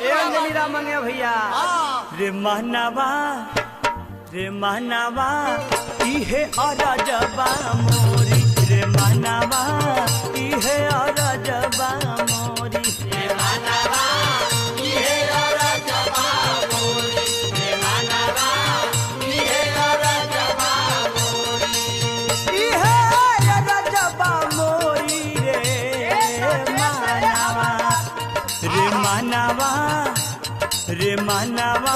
अंजलि राम मंगे भैया रे मानवा इहे अरजबा मोरी रे मानवा इहे अरजबा मोरी रे मानवा इहे अरजबा मोरी रे मानवा इहे अरजबा मोरी इहे अरजबा मोरी रे मानवा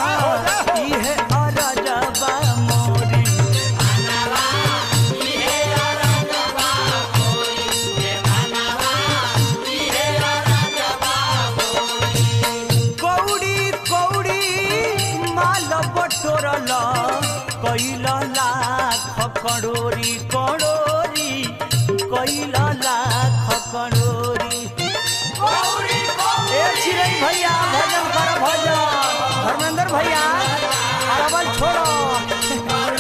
इहे अरजबा मोरी कैल लाख करोरी करोरी कैल लाख करोरी भैया भजन कर भजन धर्मेंद्र भैया अरबल छोड़ो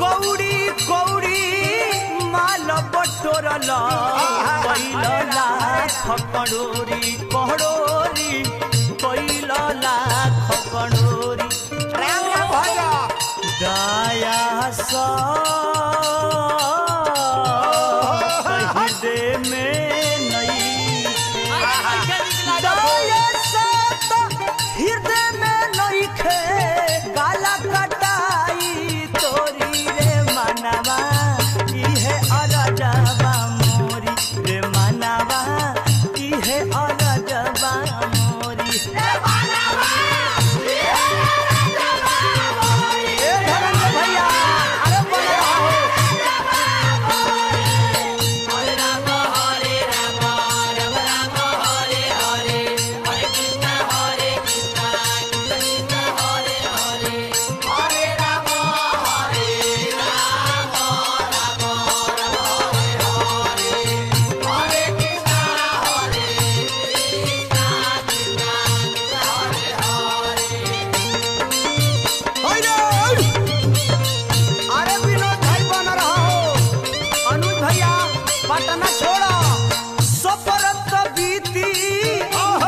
कौड़ी कौड़ी माल बटोरल कैल लाख करोरी करोरी कैल लाख करोरी दया हृदय में नहीं हृदय में नहीं खे गाला कटाई तोरी रे मानवा इहे अरजबा मोरी रे मानवा इहे अरजबा मोरी भैया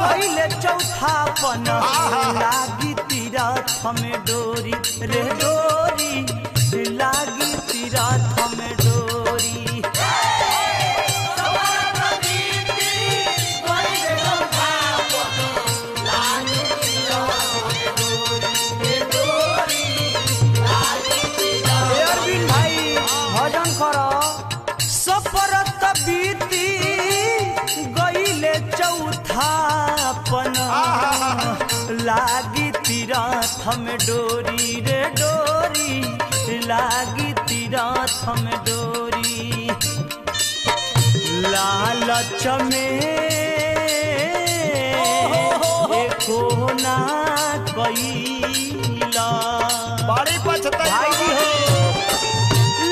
अरे चौथापन लागी तीरथ में डोरी रे डोरी लागी तीरथ में डोरी अरविंद भाई भजन करो सफरत बीती गईले चौथापन लागी तीरथ में डोरी रे डोरी लागी तीरथ में डोरी लालच में एको ना कैला बड़ी पछताई हो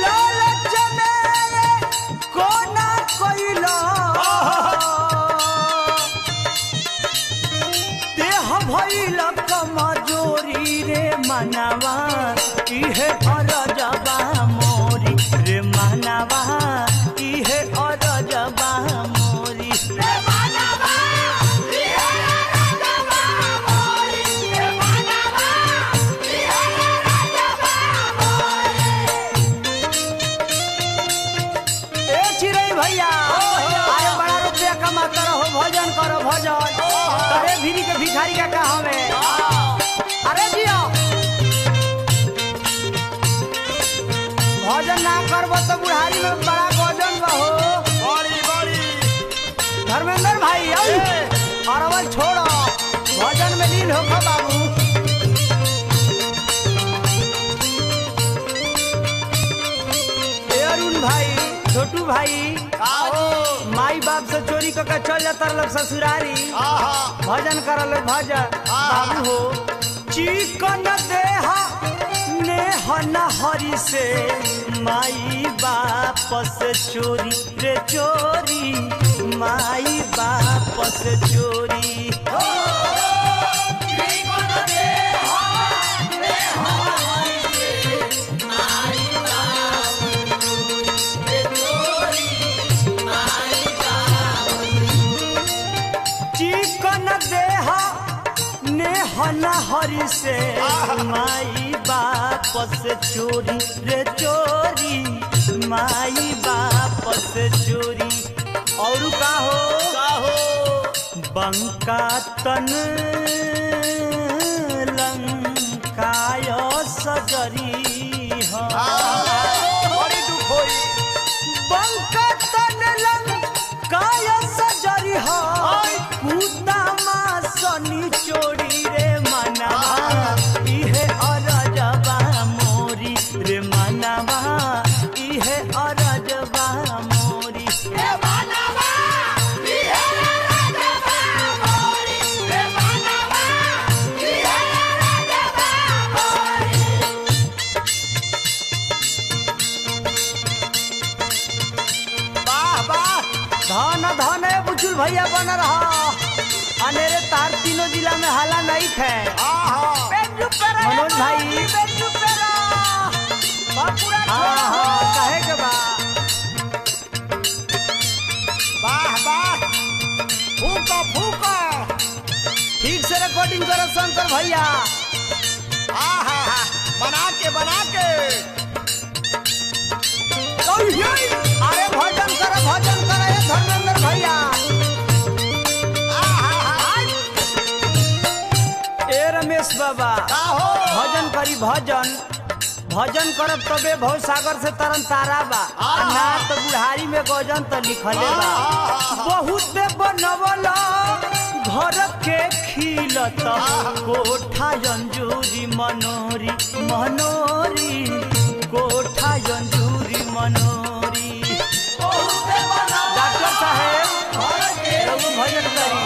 लालच में एको ना कैला भइल कमजोरी रे मानवा इहे अरजबा मोरी रे मानवा इहे अरजबा मोरी रे मानवा इहे अरजबा मोरी रे मानवा इहे अरजबा मोरी ए चिरै भैया अरे बड़ा रुपया कमाता रहो भजन करो भजन अरे भीरी के भिखारी का कहा में अरे जियो भजन ना करबो तो बुढ़ारी में बड़ा भजन बहो बड़ी बड़ी धर्मेंद्र भाई अरवल छोड़ो भजन में लीन हो बाबू अरुण भाई छोटू भाई माई बाप से चोरी करके चल जाता लोग ससुरारी भजन करल भजन बाबू हो चिकन देहा नेह नहरी से माई बाप से चोरी रे चोरी माई बाप से चोरी हरी से माई बाप से चोरी रे चोरी माई बाप से चोरी। और का हो बंका तन लंकाय सजरी बड़ी दुख होई बंका तन लंकाय सजरी पूता माँ सनी चोरी रे मनवा इहे अरजबा मोरी रे मनवा इहे अरजबा मोरी रे मनवा इहे अरजबा मोरी रे मनवा इहे अरजबा मोरी। वाह वाह धन धन है बुचुल भैया बन रहा अनेरे तार तीनों जिला में हाला नहीं थे। मनोज भाई कहे के बा वाह वाह फूका फूका ठीक से रिकॉर्डिंग करो शंकर भैया। बना के अरे भजन करे ये धर्मेंद्र भैया। ए रमेश बाबा भजन करी भजन करब तबे भव सागर से तरन तारा बा ना तो बुढ़ारी में गजन तो लिखले बा। बहुत बनवल घर के खिलत कोठा जंजूरी मनोरी मनोरी कोठा जंजूरी मनोरी। डॉक्टर साहेब भजन करी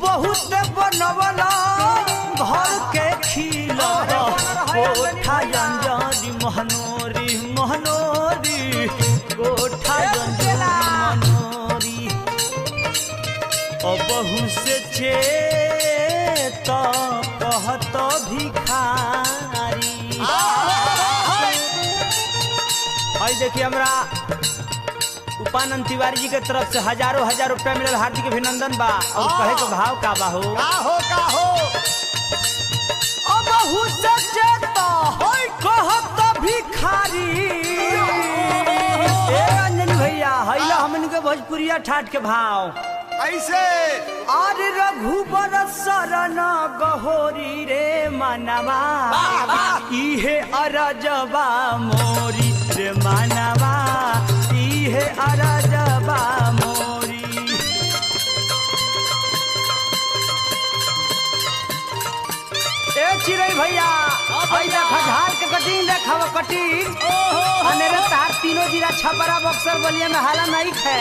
बहुत बनवल घर के खिलत कोठा जंजूरी मनोरी मनोरी कोठा जंजूरी मनोरी। बहु से चेत कहत भिखारी। भाई देखिए हमरा उपानंद तिवारी जी के तरफ से हजारों रुपया मिलल हार्दिक अभिनंदन बा। और कहे के भाव का बा हो बहु से चेत कहत भिखारी। ए अंजनी भैया हैला हमन के भोजपुरिया ठाट के भाव ऐसे आर रघुबर शरण गहोरी रे मनवा इहे अरजबा मोरी रे मनवा इहे अरजबा मोरी। ए चिड़ै भैया खजहार के कटिंग देखाव कटिंग अनेरे तार तीनों जिला छपरा बक्सर बलिया में हाला नहीं है।